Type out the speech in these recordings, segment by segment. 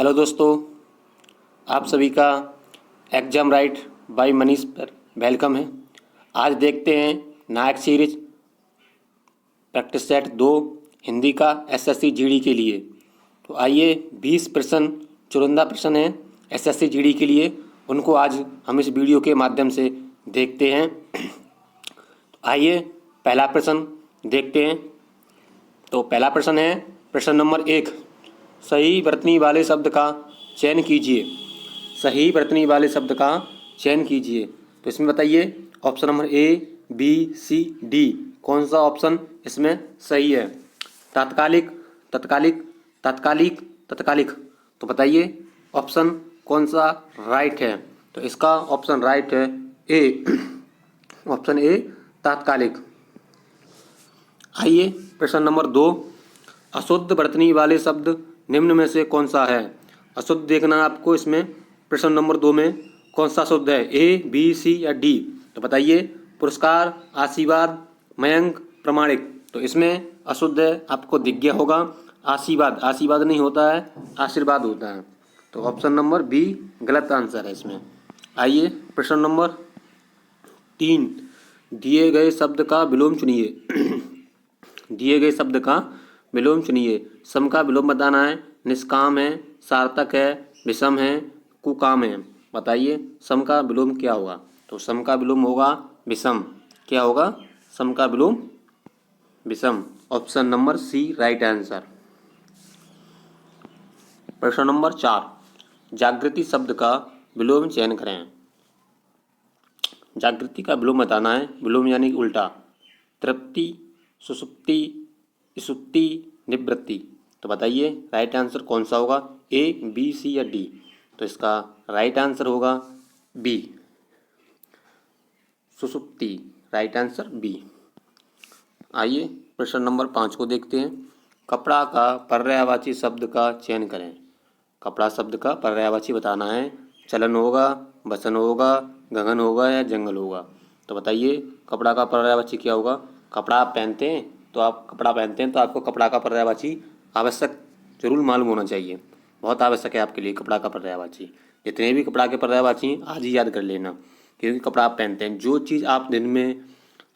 Hello दोस्तों, आप सभी का एग्जाम राइट बाय मनीष पर वेलकम है। आज देखते हैं नायक सीरीज प्रैक्टिस सेट 2 हिंदी का एसएससी जीडी के लिए। तो आइए 20 प्रश्न चुनिंदा प्रश्न हैं एसएससी जीडी के लिए, उनको आज हम इस वीडियो के माध्यम से देखते हैं। तो आइए पहला प्रश्न देखते हैं। तो पहला प्रश्न है प्रश्न नंबर 1, सही वर्तनी वाले शब्द का चयन कीजिए। सही वर्तनी वाले शब्द का चयन कीजिए। तो इसमें बताइए option number A, B, C, D कौन सा ऑप्शन इसमें सही है। तात्कालिक, तत्कालिक, तात्कालिक, तत्कालिक। तो बताइए ऑप्शन कौन सा राइट है। तो इसका ऑप्शन राइट है ए, ऑप्शन ए तात्कालिक। आइए प्रश्न नंबर 2, अशुद्ध वर्तनी वाले शब्द निम्न में से कौन सा है। अशुद्ध देखना आपको इसमें प्रश्न नंबर 2 में कौन सा शुद्ध है, ए, बी, सी या डी। तो बताइए पुरस्कार, आशीर्वाद, मयंक, प्रमाणिक। तो इसमें अशुद्ध है आपको दिख गया होगा आशीर्वाद। आशीर्वाद नहीं होता है, आशीर्वाद होता है। तो ऑप्शन नंबर बी गलत आंसर है इसमें। आइए प्रश्न नंबर 3, दिए गए शब्द का विलोम चुनिए। दिए गए शब्द का विलोम चुनिए। सम का विलोम बताना है। निष्काम है, सार्थक है, विषम है, कुकाम है। बताइए सम का विलोम क्या होगा। तो सम का विलोम होगा विषम। क्या होगा सम का विलोम? विषम। Option number C right answer. प्रश्न नंबर 4, जागृति शब्द का विलोम चयन करें। जागृति का विलोम बताना है। विलोम यानी उल्टा। तृप्ति, सुसुप्ति, सुप्ति, निवृत्ति। तो बताइए राइट आंसर कौन सा होगा, ए, बी, सी या डी। तो इसका राइट आंसर होगा बी, सुसुप्ति। Right answer B. आइए प्रश्न नंबर 5 को देखते हैं। कपड़ा का पर्यायवाची शब्द का चयन करें। कपड़ा शब्द का पर्यायवाची बताना है। चलन होगा, वसन होगा, गगन होगा या जंगल होगा। तो बताइए कपड़ा का पर्यायवाची क्या होगा। कपड़ा आप पहनते हैं तो आपको कपड़ा का पर्यायवाची आवश्यक जरूर मालूम होना चाहिए। बहुत आवश्यक है आपके लिए कपड़ा का पर्यायवाची। जितने भी कपड़ा के पर्यायवाची हैं आज ही याद कर लेना, क्योंकि कपड़ा आप पहनते हैं। जो चीज़ आप दिन में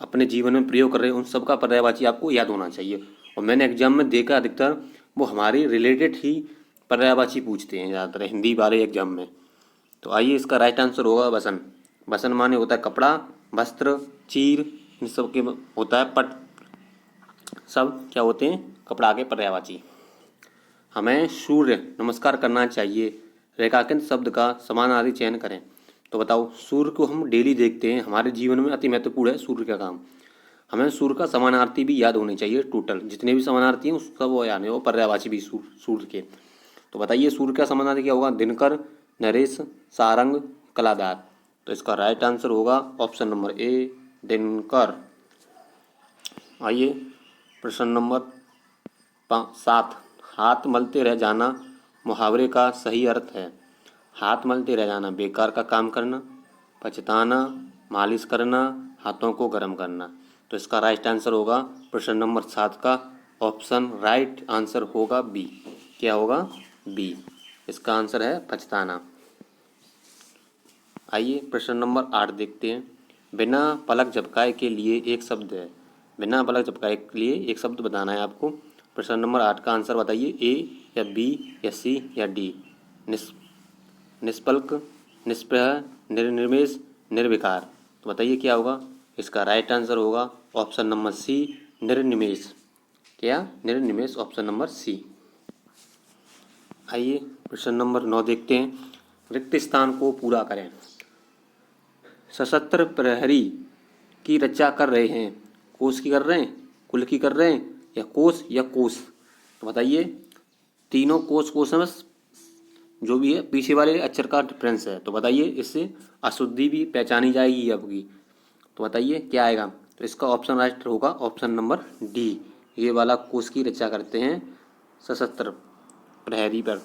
अपने जीवन में प्रयोग कर रहे हैं उन सब का पर्यायवाची आपको याद होना चाहिए। और मैंने एग्जाम में देखा अधिकतर वो हमारी रिलेटेड ही पर्यायवाची पूछते हैं ज़्यादातर हिंदी वाले एग्जाम में। तो आइए इसका राइट आंसर होगा वसन। वसन माने होता है कपड़ा, वस्त्र, चीर, इन सब के होता है पट। सब क्या होते हैं कपड़ा के पर्यायवाची। हमें सूर्य नमस्कार करना चाहिए। रेखांकित शब्द का समानार्थी चयन करें। तो बताओ सूर्य को हम डेली देखते हैं, हमारे जीवन में अति महत्वपूर्ण है सूर्य का काम। हमें सूर्य का समानार्थी भी याद होने चाहिए। टोटल जितने भी समानार्थी हैं उसका वो याद है, वो पर्यायवाची भी सूर्य के। तो बताइए सूर्य का समानार्थी क्या होगा, दिनकर, नरेश, सारंग, कलादार। तो इसका राइट आंसर होगा ऑप्शन नंबर ए, दिनकर। आइए प्रश्न नंबर 7, हाथ मलते रह जाना मुहावरे का सही अर्थ है। हाथ मलते रह जाना बेकार का काम करना, पछताना, मालिश करना, हाथों को गर्म करना। तो इसका राइट आंसर होगा प्रश्न नंबर 7 का ऑप्शन राइट आंसर होगा बी। क्या होगा? बी। इसका आंसर है पछताना। आइए प्रश्न नंबर 8 देखते हैं। बिना पलक झपकाए के लिए एक शब्द है। बिना पलक झपकाए के लिए एक शब्द बताना है आपको। प्रश्न नंबर 8 का आंसर बताइए, ए या बी या सी या डी। निष्पलक, निष्प्रह, निर्निमेष, निर्विकार। तो बताइए क्या होगा। इसका राइट आंसर होगा ऑप्शन नंबर सी, निर्निमेष। क्या? निर्निमेष। Option number C. आइए प्रश्न नंबर 9 देखते हैं। रिक्त स्थान को पूरा करें। सशस्त्र प्रहरी की रक्षा कर रहे हैं। कोष की कर रहे हैं, कुल की कर रहे हैं या कोष या कोष। तो बताइए तीनों कोष में जो भी है पीछे वाले अक्षर का डिफरेंस है। तो बताइए इससे अशुद्धि भी पहचानी जाएगी आपकी। तो बताइए क्या आएगा। तो इसका ऑप्शन राइट होगा ऑप्शन नंबर डी। ये वाला कोष की रक्षा करते हैं सशस्त्र प्रहरी पर।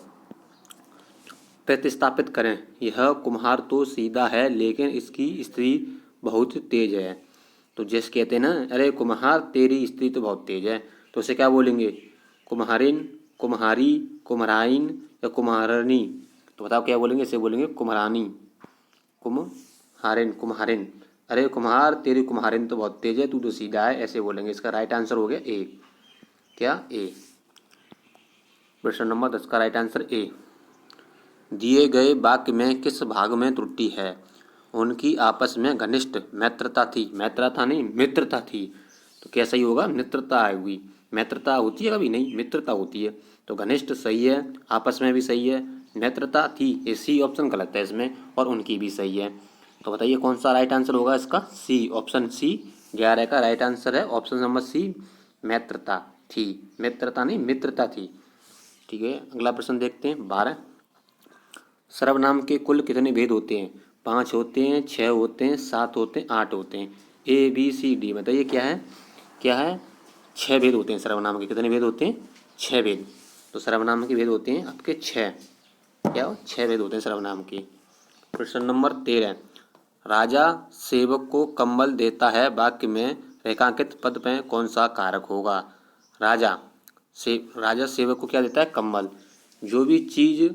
प्रतिस्थापित करें। यह कुम्हार तो सीधा है लेकिन इसकी स्त्री बहुत तेज है। तो जैसे कहते हैं ना, अरे कुम्हार तेरी स्त्री तो बहुत तेज है, तो उसे क्या बोलेंगे, कुम्हारिन, कुम्हारी, कुम्हाराइन या कुम्हारनी? तो बताओ क्या बोलेंगे? इसे बोलेंगे कुम्हारानी, कुम्हारिन, कुम्हारिन। अरे कुम्हार, तेरी कुम्हारिन तो बहुत तेज है, तू तो सीधा है, ऐसे बोलेंगे। इसका राइट आंसर हो गया ए। क्या? ए। प्रश्न नंबर 10 का राइट आंसर ए। दिए गए वाक्य में किस भाग में त्रुटि है? उनकी आपस में घनिष्ठ मैत्रता थी। मैत्रता नहीं, मित्रता थी। तो क्या सही होगा? मित्रता आएगी। मैत्रता होती है कभी नहीं, मित्रता होती है। तो घनिष्ठ सही है, आपस में भी सही है, मैत्रता थी, ये सी ऑप्शन गलत है इसमें, और उनकी भी सही है। तो बताइए कौन सा राइट आंसर होगा इसका? सी, ऑप्शन सी 11 का राइट आंसर है, ऑप्शन नंबर सी, मैत्रता थी। मित्रता नहीं, मित्रता थी। ठीक है, अगला प्रश्न देखते हैं 12। सर्वनाम के कुल कितने भेद होते हैं? 5 होते हैं, 6 होते हैं, 7 होते हैं, 8 होते हैं? ए बी सी डी, बताइए क्या है? क्या है? 6 भेद होते हैं सर्वनाम के। कितने भेद होते हैं? 6 भेद। तो सर्वनाम के भेद होते हैं आपके 6। क्या? 6 भेद होते हैं सर्वनाम के। प्रश्न नंबर 13। राजा सेवक को कंबल देता है, वाक्य में रेखांकित पद में कौन सा कारक होगा? राजा सेवक को क्या देता है? कंबल। जो भी चीज़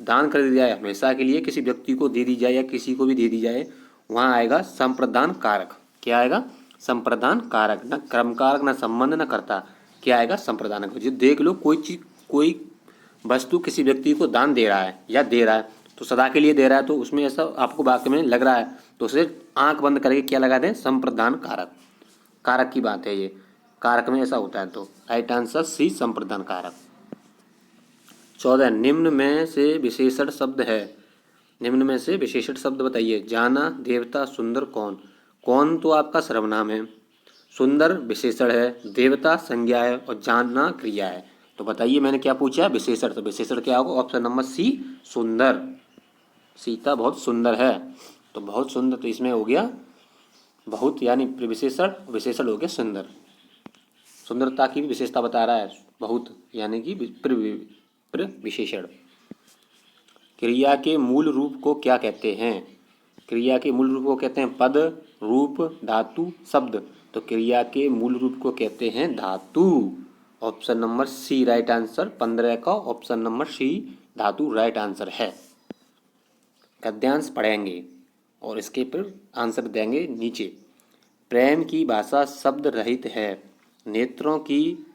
दान कर दी जाए, हमेशा के लिए किसी व्यक्ति को दे दी जाए या किसी को भी दे दी जाए, वहाँ आएगा संप्रदान कारक। क्या आएगा? संप्रदान कारक। न क्रम कारक, न संबंध, न कर्ता। क्या आएगा? संप्रदान कारक। जो देख लो, कोई चीज, कोई वस्तु किसी व्यक्ति को दान दे रहा है या दे रहा है, तो सदा के लिए दे रहा है, तो उसमें ऐसा आपको वाक्य में लग रहा है, तो उसे आंख बंद करके क्या लगा दें? संप्रदान कारक। कारक की बात है ये, कारक में ऐसा होता है। तो राइट आंसर सी, संप्रदान कारक। 14। निम्न में से विशेषण शब्द है। निम्न में से विशेषण शब्द बताइए। जाना, देवता, सुंदर, कौन? कौन तो आपका सर्वनाम है, सुंदर विशेषण है, देवता संज्ञा है, और जाना क्रिया है। तो बताइए मैंने क्या पूछा? विशेषण। तो विशेषण क्या होगा? ऑप्शन नंबर सी, सुंदर। सीता बहुत सुंदर है, तो बहुत सुंदर, तो इसमें हो गया बहुत, यानी विशेषण, विशेषण हो गया सुंदर। सुंदरता की भी विशेषता बता रहा है बहुत, यानी कि विशेषण। क्रिया के मूल रूप को क्या कहते हैं? क्रिया के मूल रूप को कहते हैं पद, रूप, धातु, शब्द। तो क्रिया के मूल रूप को कहते हैं धातु। Option number C right answer. 15 का ऑप्शन नंबर सी, धातु, राइट आंसर है। गद्यांश पढ़ेंगे और इसके पर आंसर देंगे नीचे। प्रेम की भाषा शब्द रहित है। नेत्रों की,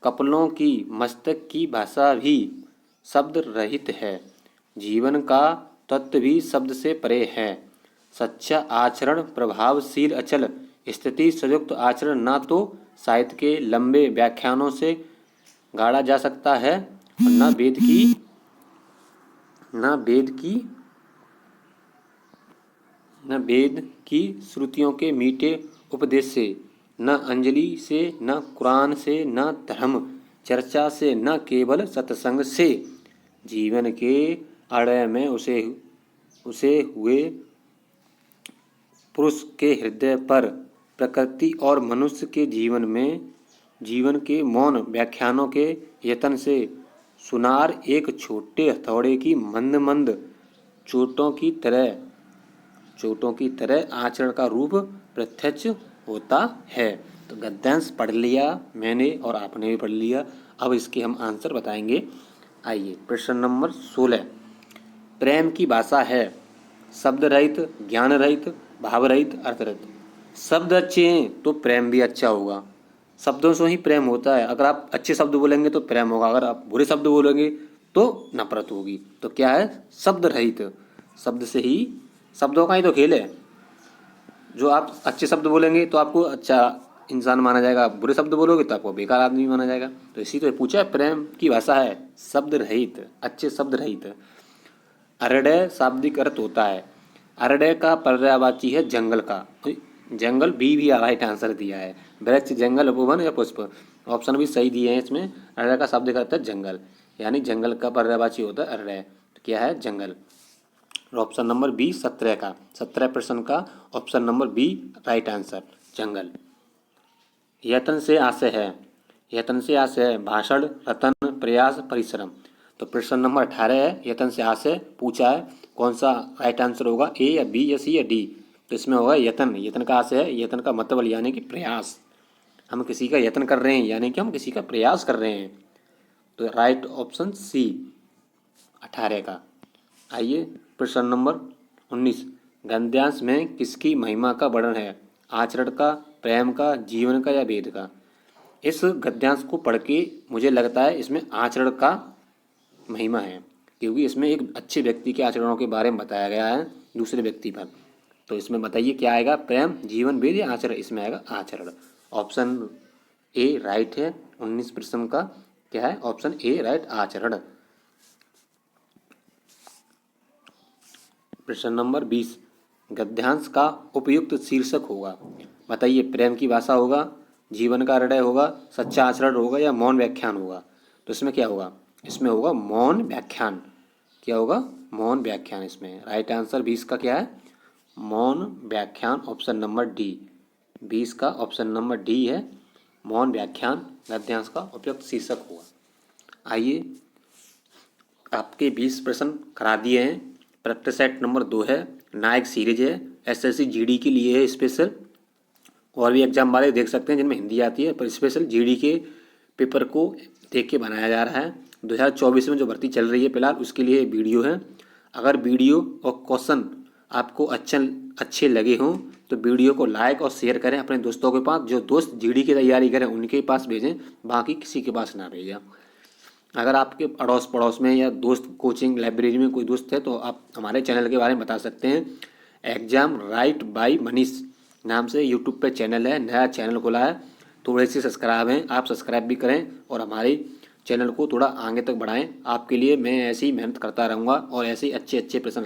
कपलों की, मस्तक की भाषा भी शब्द रहित है। जीवन का तत्व भी शब्द से परे है। सच्चा आचरण प्रभावशील अचल स्थिति संयुक्त आचरण न तो साहित्य के लंबे व्याख्यानों से गाढ़ा जा सकता है, और न वेद की श्रुतियों के मीठे उपदेश से, न अंजलि से, न कुरान से, न धर्म चर्चा से, न केवल सत्संग से। जीवन के आड़य में उसे हुए पुरुष के हृदय पर प्रकृति और मनुष्य के जीवन के मौन व्याख्यानों के यत्न से सुनार एक छोटे हथौड़े की मंद मंद चोटों की तरह आचरण का रूप प्रत्यक्ष होता है। तो गद्यांश पढ़ लिया मैंने और आपने भी पढ़ लिया। अब इसके हम आंसर बताएंगे। आइए प्रश्न नंबर 16। प्रेम की भाषा है शब्द रहित, ज्ञान रहित, भाव रहित, अर्थ रहित। शब्द अच्छे हैं तो प्रेम भी अच्छा होगा। शब्दों से ही प्रेम होता है। अगर आप अच्छे शब्द बोलेंगे तो प्रेम होगा, अगर आप बुरे शब्द बोलेंगे तो नफरत होगी। तो क्या है? शब्द रहित। शब्द से ही, शब्दों का ही तो खेल है। जो आप अच्छे शब्द बोलेंगे तो आपको अच्छा इंसान माना जाएगा, आप बुरे शब्द बोलोगे तो आपको बेकार आदमी माना जाएगा। तो इसी तो पूछा है, प्रेम की भाषा है शब्द रहित, अच्छे शब्द रहित। अरडय शाब्दिक अर्थ होता है। अरडय का पर्यायवाची है जंगल का। जंगल भी राइट आंसर दिया है। वृक्ष, जंगल, उपवन या पुष्प, ऑप्शन भी सही दिए हैं इसमें। अरडय का शाब्दिक अर्थ है जंगल, यानी जंगल का पर्यायवाची होता है अरडय। तो क्या है? जंगल। ऑप्शन नंबर बी 17 का, 17 प्रश्न का option number B right answer, जंगल। यत्न से आशय है। यत्न से आशय है भाषण, रतन, प्रयास, परिश्रम। तो प्रश्न नंबर 18 है, यत्न से आशय पूछा है, कौन सा राइट आंसर होगा? ए या बी या सी या डी? तो इसमें होगा यत्न। यत्न का आशय है, यत्न का मतलब यानी कि प्रयास। हम किसी का यत्न कर रहे हैं, यानी कि हम किसी का प्रयास कर रहे हैं। तो राइट ऑप्शन सी 18 का। आइए प्रश्न नंबर 19, गद्यांश में किसकी महिमा का वर्णन है? आचरण का, प्रेम का, जीवन का या वेद का? इस गद्यांश को पढ़ के मुझे लगता है इसमें आचरण का महिमा है, क्योंकि इसमें एक अच्छे व्यक्ति के आचरणों के बारे में बताया गया है दूसरे व्यक्ति पर। तो इसमें बताइए क्या आएगा, प्रेम, जीवन, वेद या आचरण? इसमें आएगा आचरण। ऑप्शन ए राइट है। 19 प्रश्न का क्या है? ऑप्शन ए राइट, आचरण। प्रश्न नंबर 20, गद्यांश का उपयुक्त शीर्षक होगा। बताइए, प्रेम की भाषा होगा, जीवन का हृदय होगा, सच्चा आचरण होगा या मौन व्याख्यान होगा? तो इसमें क्या होगा? इसमें होगा मौन व्याख्यान। क्या होगा? मौन व्याख्यान। इसमें राइट आंसर 20 का क्या है? मौन व्याख्यान। ऑप्शन नंबर डी, 20 का ऑप्शन नंबर डी है, मौन व्याख्यान गद्यांश का उपयुक्त शीर्षक होगा। आइए, आपके 20 प्रश्न करा दिए हैं। प्रैक्टिस सेट नंबर 2 है, नायक सीरीज है, एसएससी जीडी के लिए है स्पेशल। और भी एग्जाम वाले देख सकते हैं जिनमें हिंदी आती है, पर स्पेशल जीडी के पेपर को देख के बनाया जा रहा है। 2024 में जो भर्ती चल रही है फिलहाल, उसके लिए वीडियो है। अगर वीडियो और क्वेश्चन आपको अच्छे लगे हों तो वीडियो को लाइक और शेयर करें अपने दोस्तों के पास। जो दोस्त जीडी की तैयारी करें उनके पास भेजें, बाकी किसी के पास ना भेजें। अगर आपके अड़ोस पड़ोस में या दोस्त कोचिंग लाइब्रेरी में कोई दोस्त है तो आप हमारे चैनल के बारे में बता सकते हैं। एग्जाम राइट बाय मनीष नाम से यूट्यूब पे चैनल है, नया चैनल खुला है। थोड़े से सब्सक्राइब हैं, आप सब्सक्राइब भी करें और हमारे चैनल को थोड़ा आगे तक बढ़ाएं। आपके लिए मैं ऐसी ही मेहनत करता रहूँगा और ऐसे ही अच्छे अच्छे प्रश्न